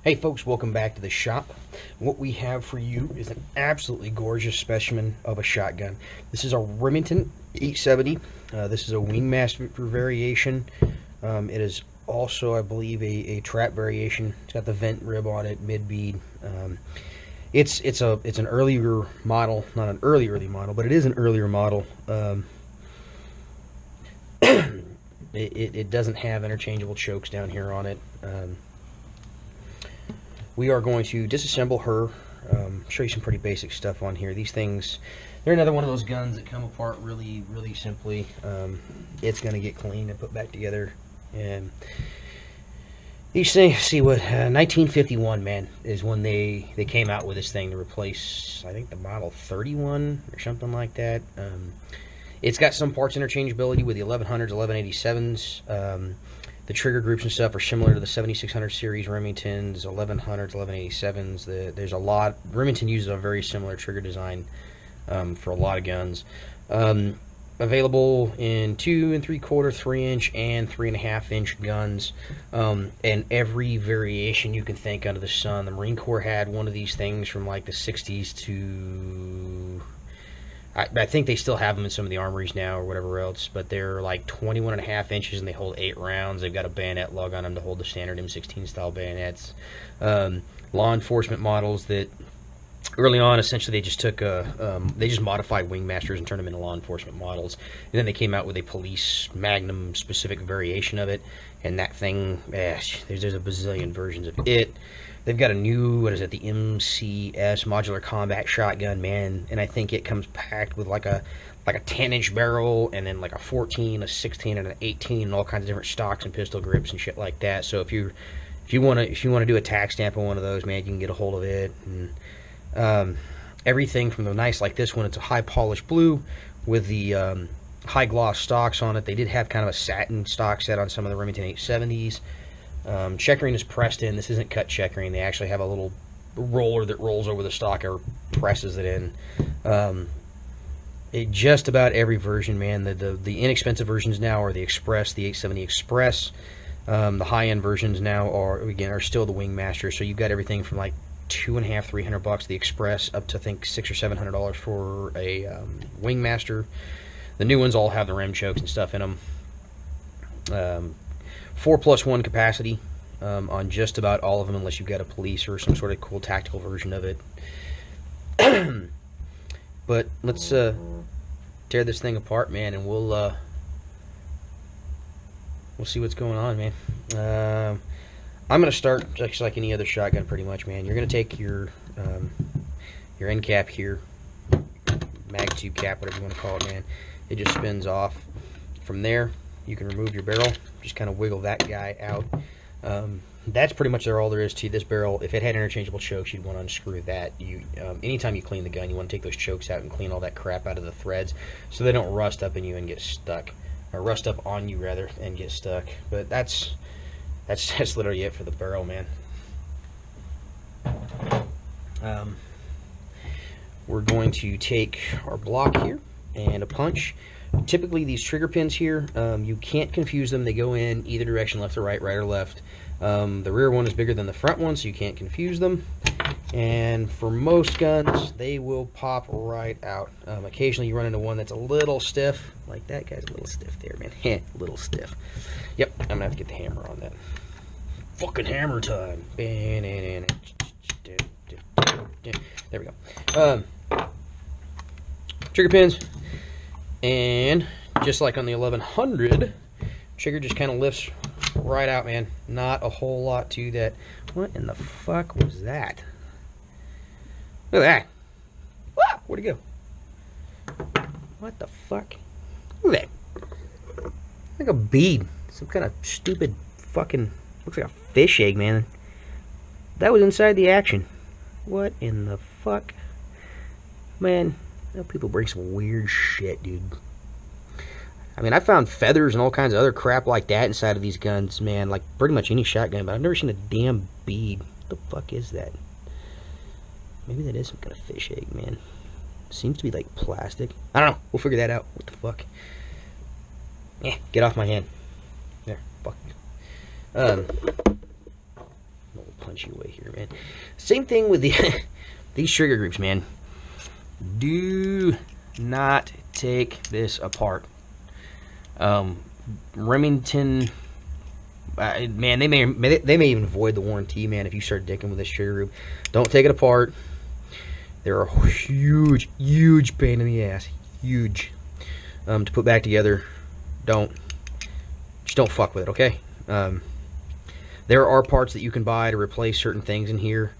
Hey folks, welcome back to the shop. What we have for you is an absolutely gorgeous specimen of a shotgun. This is a Remington 870. This is a Wingmaster variation. It is also, I believe, a trap variation. It's got the vent rib on it, mid bead. It's an earlier model, not an early model, but it is an earlier model. It doesn't have interchangeable chokes down here on it. We are going to disassemble her, show you some pretty basic stuff on here. These things, they're another one of those guns that come apart really simply. It's going to get cleaned and put back together. And these things, see what, 1951, man, is when they came out with this thing to replace, I think, the Model 31 or something like that. It's got some parts interchangeability with the 1100s, 1187s. The trigger groups and stuff are similar to the 7600 series Remingtons, 1100s, 1187s. There's a lot. Remington uses a very similar trigger design for a lot of guns. Available in 2 3/4, 3-inch, and 3.5-inch guns, and every variation you can think under the sun. The Marine Corps had one of these things from like the 60s to... I think they still have them in some of the armories now or whatever else, but they're like 21.5 inches and they hold 8 rounds. They've got a bayonet lug on them to hold the standard M16 style bayonets. Law enforcement models that early on, essentially, they just took they just modified Wingmasters and turned them into law enforcement models, and then they came out with a police Magnum specific variation of it. And that thing, there's a bazillion versions of it. They've got a new, what is it, the MCS modular combat shotgun, man, and I think it comes packed with like a 10-inch barrel, and then like a 14, a 16, and an 18, and all kinds of different stocks and pistol grips and shit like that. So if you want to do a tack stamp on one of those, man, you can get a hold of it. And everything from the nice, like this one, it's a high polished blue with the high gloss stocks on it. They did have kind of a satin stock set on some of the Remington 870s. Checkering is pressed in. This isn't cut checkering. They actually have a little roller that rolls over the stock or presses it in. Just about every version, man. The inexpensive versions now are the Express, the 870 Express. The high-end versions now are still the Wingmaster. So you've got everything from like $250, $300 the Express up to I think $600 or $700 for a Wingmaster. The new ones all have the rim chokes and stuff in them. 4+1 capacity on just about all of them, unless you've got a police or some sort of cool tactical version of it. But let's tear this thing apart, man, and we'll see what's going on, man. I'm gonna start just like any other shotgun, pretty much, man. You're gonna take your end cap here, mag tube cap, whatever you want to call it, man. It just spins off. From there, you can remove your barrel. Just kind of wiggle that guy out. That's pretty much all there is to this barrel. If it had interchangeable chokes, you'd want to unscrew that. Anytime you clean the gun, you want to take those chokes out and clean all that crap out of the threads so they don't rust up in you and get stuck, or rust up on you rather and get stuck. But that's literally it for the barrel, man. We're going to take our block here and a punch. Typically these trigger pins here, you can't confuse them. They go in either direction, left or right, right or left. The rear one is bigger than the front one, so you can't confuse them. And for most guns, they will pop right out. Occasionally you run into one that's a little stiff. Like that guy's a little stiff there, man. A little stiff. Yep, I'm gonna have to get the hammer on that. Fucking hammer time. There we go. Trigger pins. And just like on the 1100, trigger just kind of lifts right out, man. Not a whole lot to that. What in the fuck was that? Look at that. Ah, where'd it go? What the fuck? Look at that. Like a bead. Some kind of stupid fucking... Looks like a fish egg, man. That was inside the action. What in the fuck? Man... People bring some weird shit, dude. I mean, I found feathers and all kinds of other crap like that inside of these guns, man. Like pretty much any shotgun, but I've never seen a damn bead. What the fuck is that? Maybe that is some kind of fish egg, man. Seems to be like plastic. I don't know. We'll figure that out. What the fuck? Yeah, get off my hand. There, fuck. punch you away here, man. Same thing with the these trigger groups, man. Do not take this apart. Remington, man, they may even void the warranty, man, if you start dicking with this trigger group. Don't take it apart. They're a huge pain in the ass. Huge. To put back together. Just don't fuck with it, okay? There are parts that you can buy to replace certain things in here.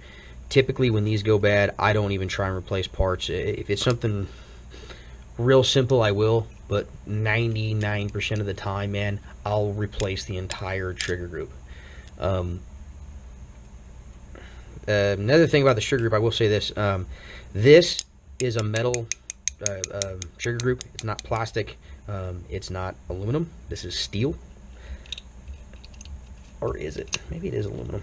Typically, when these go bad, I don't even try and replace parts. If it's something real simple, I will. But 99% of the time, man, I'll replace the entire trigger group. Another thing about the trigger group, I will say this. This is a metal trigger group. It's not plastic. It's not aluminum. This is steel. Or is it? Maybe it is aluminum.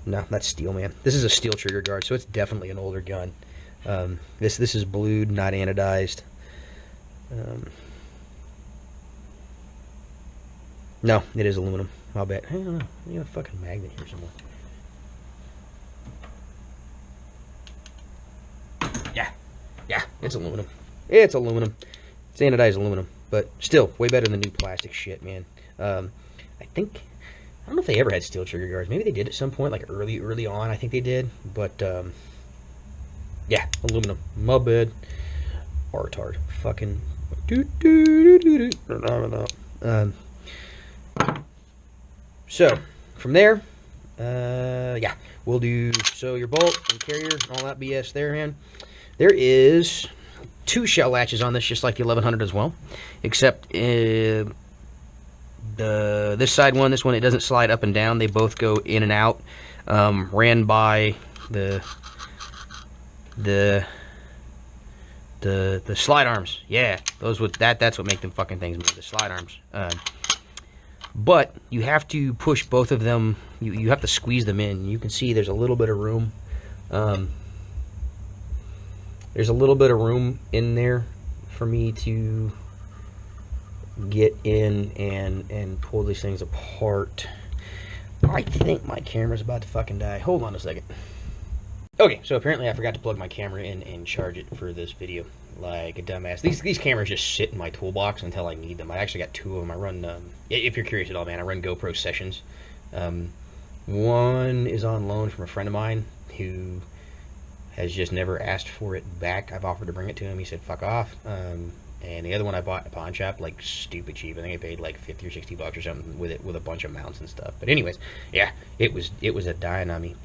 No, that's steel, man. This is a steel trigger guard, so it's definitely an older gun. This is blued, not anodized. No, it is aluminum. I'll bet. I don't know. You got a fucking magnet here somewhere. Yeah, it's aluminum. It's aluminum. It's anodized aluminum, but still way better than new plastic shit, man. I don't know if they ever had steel trigger guards. Maybe they did at some point, like early on. I think they did, but yeah, aluminum. My bad. Retard. Fucking. So from there, yeah, we'll do. So your bolt and carrier, all that BS there, man. There is 2 shell latches on this, just like the 1100 as well, except this side one, this one, it doesn't slide up and down. They both go in and out. Ran by the slide arms. Yeah, those would that's what make them fucking things move. The slide arms. But you have to push both of them. You have to squeeze them in. You can see there's a little bit of room. There's a little bit of room in there for me to get in and pull these things apart. I think my camera's about to fucking die. Hold on a second. Okay, so apparently I forgot to plug my camera in and charge it for this video, like a dumbass. These cameras just sit in my toolbox until I need them. I actually got 2 of them. I run, if you're curious at all, man, I run GoPro sessions. One is on loan from a friend of mine who has just never asked for it back. I've offered to bring it to him. He said, fuck off. And the other one I bought at a pawn shop, like, stupid cheap. I think I paid like 50 or 60 bucks or something with it, with a bunch of mounts and stuff. But anyways, yeah, it was a dying on me.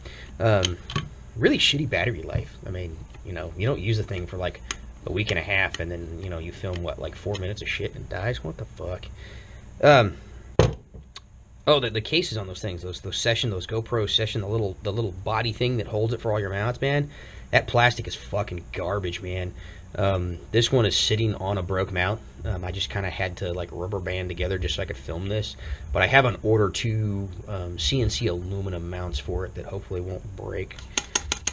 Really shitty battery life. I mean, you know, you don't use the thing for like a week and a half, and then, you know, you film what, like 4 minutes of shit and it dies. What the fuck? Oh, the cases on those things, those GoPro Session, the little body thing that holds it for all your mounts, man. That plastic is fucking garbage, man. This one is sitting on a broke mount. I just kind of had to like rubber band together just so I could film this. But I have on order 2 CNC aluminum mounts for it that hopefully won't break.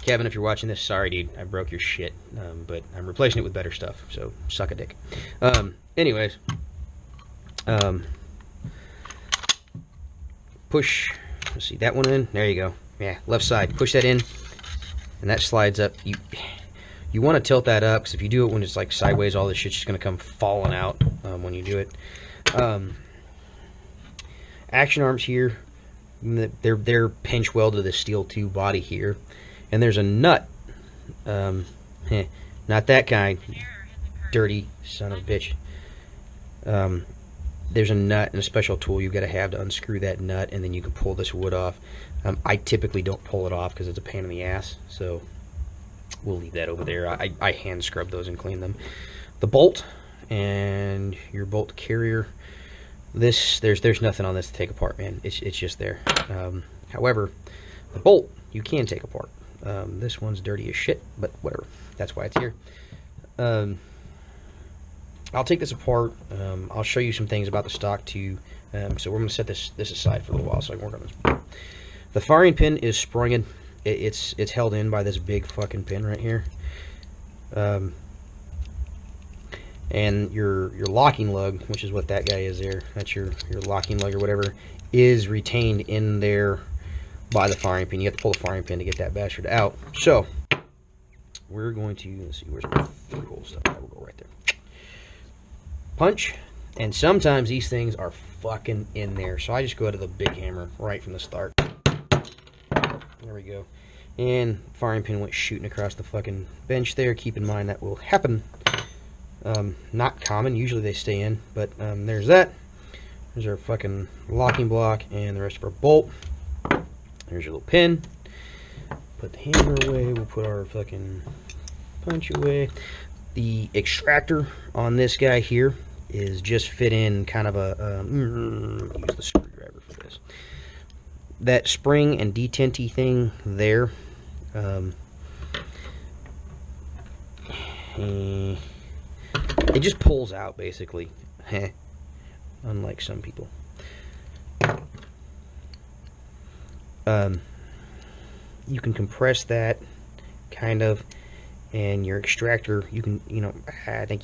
Kevin, if you're watching this, sorry, dude, I broke your shit. But I'm replacing it with better stuff, so suck a dick. Anyways, push. Let's see that one in. There you go. Yeah, left side. Push that in, and that slides up. You want to tilt that up, because if you do it when it's like sideways, all this shit's just gonna come falling out when you do it. Action arms here. They're pinch welded to the steel tube body here, and there's a nut. Not that kind. Dirty son of a bitch. There's a nut and a special tool you've got to have to unscrew that nut, and then you can pull this wood off. I typically don't pull it off because it's a pain in the ass, so we'll leave that over there. I hand scrub those and clean them. The bolt and your bolt carrier. There's nothing on this to take apart, man. It's just there. However, the bolt you can take apart. This one's dirty as shit, but whatever. That's why it's here. I'll take this apart. I'll show you some things about the stock too. So we're going to set this aside for a little while so I can work on this. The firing pin is sprung. It's held in by this big fucking pin right here. And your locking lug, which is what that guy is there, that's your locking lug or whatever, is retained in there by the firing pin. You have to pull the firing pin to get that bastard out. So we're going to, let's see, where's my 3-hole stuff? We'll go right there. Punch, and sometimes these things are fucking in there. So I just go to the big hammer right from the start. There we go. And firing pin went shooting across the fucking bench there. Keep in mind that will happen. Not common. Usually they stay in, but there's that. There's our fucking locking block and the rest of our bolt. There's your little pin. Put the hammer away. We'll put our fucking punch away. The extractor on this guy here is just fit in kind of a use the screwdriver for this. That spring and detenty thing there. It just pulls out basically. Unlike some people. You can compress that kind of, and your extractor you can, you know, I think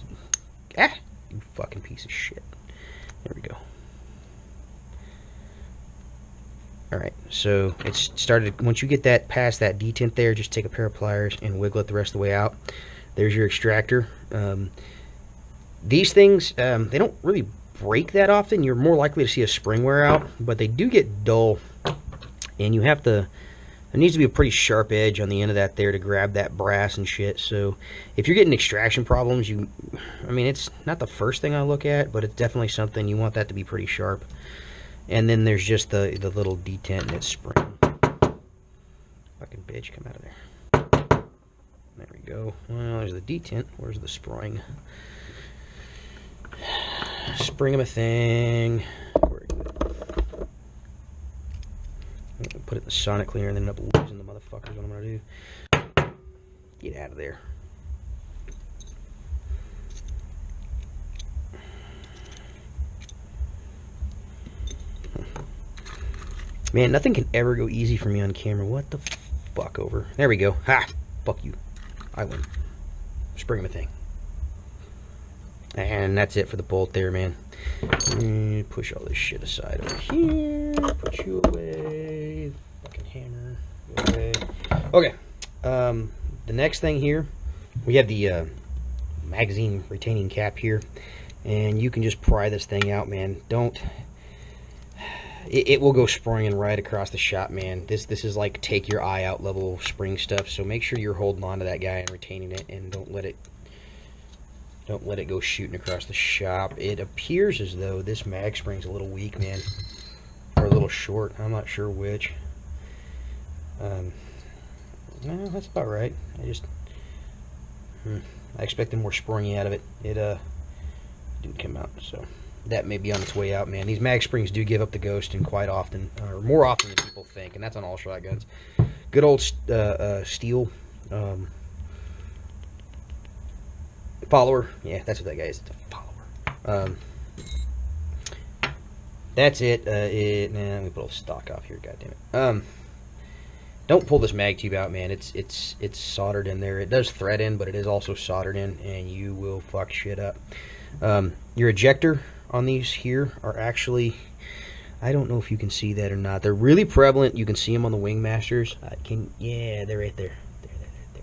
you fucking piece of shit. There we go. Alright, so it's started. Once you get that past that detent there, just take a pair of pliers and wiggle it the rest of the way out. There's your extractor. These things, they don't really break that often. You're more likely to see a spring wear out, but they do get dull, and you have to, there needs to be a pretty sharp edge on the end of that there to grab that brass and shit. So if you're getting extraction problems, I mean, it's not the first thing I look at, but it's definitely something you want that to be pretty sharp. And then there's just the little detent and its spring. Fucking bitch, come out of there. There we go. Well, there's the detent. Where's the spring? Spring of a thing. Put it in the sonic cleaner and then end up losing the motherfuckers. What I'm gonna do? Get out of there. Man, nothing can ever go easy for me on camera. What the fuck over? There we go. Ha! Fuck you. I win. Spring of a thing. And that's it for the bolt there, man. Push all this shit aside over here. Put you away. Fucking hammer. Away. Okay. The next thing here, we have the magazine retaining cap here. And you can just pry this thing out, man. Don't... It will go springing right across the shop, man. This is like take your eye out level spring stuff. So make sure you're holding on to that guy and retaining it, and don't let it go shooting across the shop. It appears as though this mag spring's a little weak, man, or a little short. I'm not sure which. No, that's about right. I expected more springy out of it. It didn't come out, so. That may be on its way out, man. These mag springs do give up the ghost, and quite often, or more often than people think, and that's on all shotguns. Good old steel follower. Yeah, that's what that guy is. It's a follower. That's it. Nah, let me pull the stock off here. God damn it. Don't pull this mag tube out, man. It's soldered in there. It does thread in, but it is also soldered in, and you will fuck shit up. Your ejector on these here are actually, I don't know if you can see that or not. They're really prevalent. You can see them on the Wingmasters. Yeah, they're right there. There.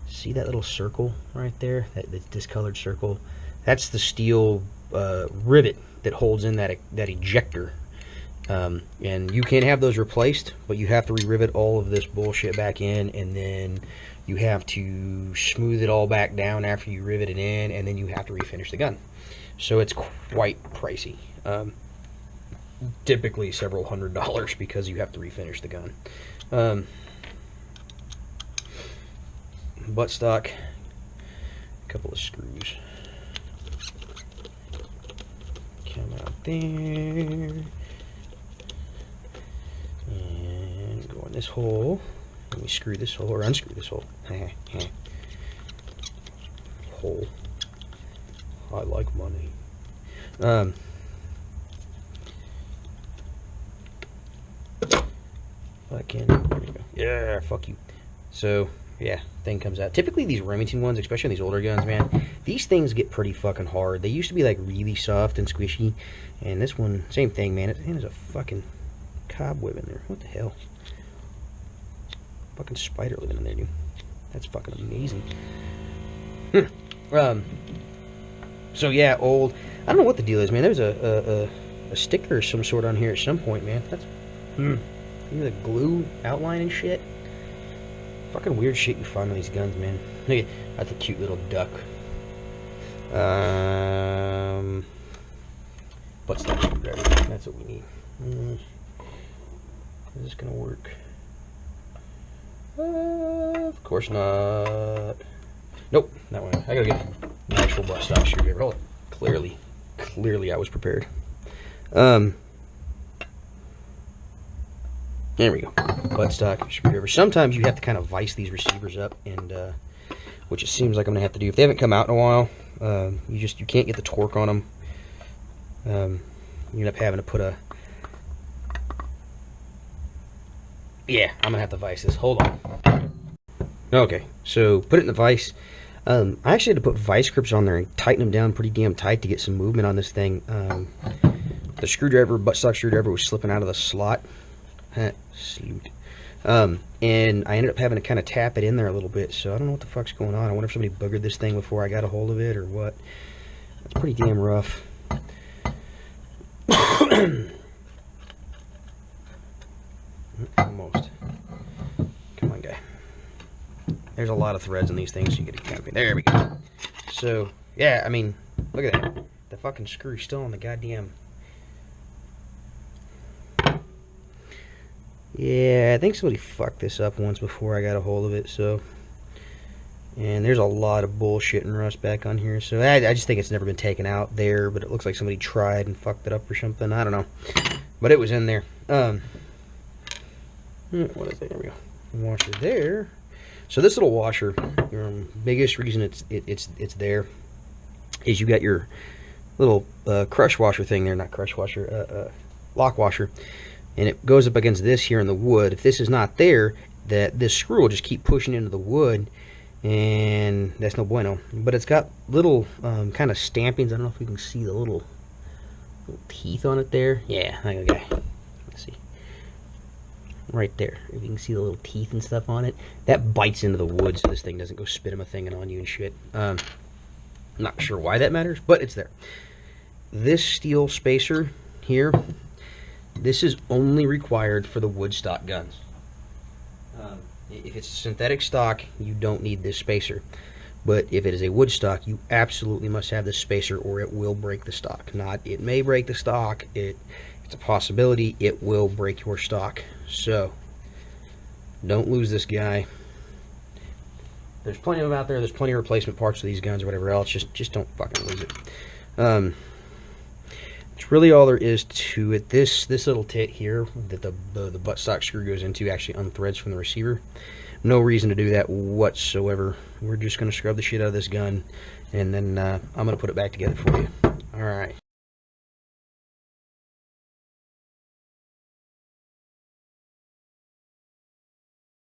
See that little circle right there? That discolored circle? That's the steel rivet that holds in that ejector. And you can have those replaced, but you have to re-rivet all of this bullshit back in, and then you have to smooth it all back down after you rivet it in, and then you have to refinish the gun. So it's quite pricey. Typically several $100s because you have to refinish the gun. Buttstock, a couple of screws. Come out there. And go in this hole. Let me screw this hole, or unscrew this hole. Hole. I like money. Fucking, there we go. Yeah, fuck you. So, yeah, thing comes out. Typically these Remington ones, especially these older guns, man, these things get pretty fucking hard. They used to be like really soft and squishy, and this one, same thing, man. It has a fucking cobweb in there. What the hell? Fucking spider living in there, dude. That's fucking amazing. So yeah, old. I don't know what the deal is, man. There's a sticker of some sort on here at some point, man. That's the glue outline and shit. Fucking weird shit you find on these guns, man. Look at that's a cute little duck. Buttstock screwdriver. That's what we need. Is this gonna work? Of course not. Nope, that one. I gotta get an actual buttstock screwdriver. Oh, clearly I was prepared. There we go. Buttstock screwdriver. Sometimes you have to kind of vise these receivers up, and which it seems like I'm gonna have to do. If they haven't come out in a while, you can't get the torque on them. You end up having to put a. Yeah, I'm gonna have to vise this. Hold on. Okay, so put it in the vise. I actually had to put vice grips on there and tighten them down pretty damn tight to get some movement on this thing. The screwdriver, buttstock screwdriver, was slipping out of the slot. And I ended up having to kind of tap it in there a little bit, so I don't know what the fuck's going on. I wonder if somebody boogered this thing before I got a hold of it or what. That's pretty damn rough. Almost. Come on, guy. There's a lot of threads in these things, so you get kind of. There we go. So, yeah, I mean, look at that. The fucking screw's still on the goddamn. Yeah, I think somebody fucked this up once before I got a hold of it, so. And there's a lot of bullshit and rust back on here, so I just think it's never been taken out there, but it looks like somebody tried and fucked it up or something. I don't know. But it was in there. What is that? There we go. Washer there. So this little washer, biggest reason it's there is you got your little crush washer thing there, not crush washer, lock washer. And it goes up against this here in the wood. If this is not there, this screw will just keep pushing into the wood, and that's no bueno. But it's got little kind of stampings. I don't know if we can see the little teeth on it there. Yeah, okay. Let's see. Right there. If you can see the little teeth and stuff on it, that bites into the wood so this thing doesn't go spitting a thing on you and shit. Not sure why that matters, but it's there. This steel spacer here, this is only required for the wood stock guns. If it's synthetic stock, you don't need this spacer. But if it is a wood stock, you absolutely must have this spacer or it will break the stock. Not, it may break the stock, it's a possibility it will break your stock. So, don't lose this guy. There's plenty of them out there, there's plenty of replacement parts for these guns or whatever else, just don't fucking lose it. It's really all there is to it. This little tit here that the buttstock screw goes into actually unthreads from the receiver. No reason to do that whatsoever. We're just going to scrub the shit out of this gun, and then I'm going to put it back together for you. Alright.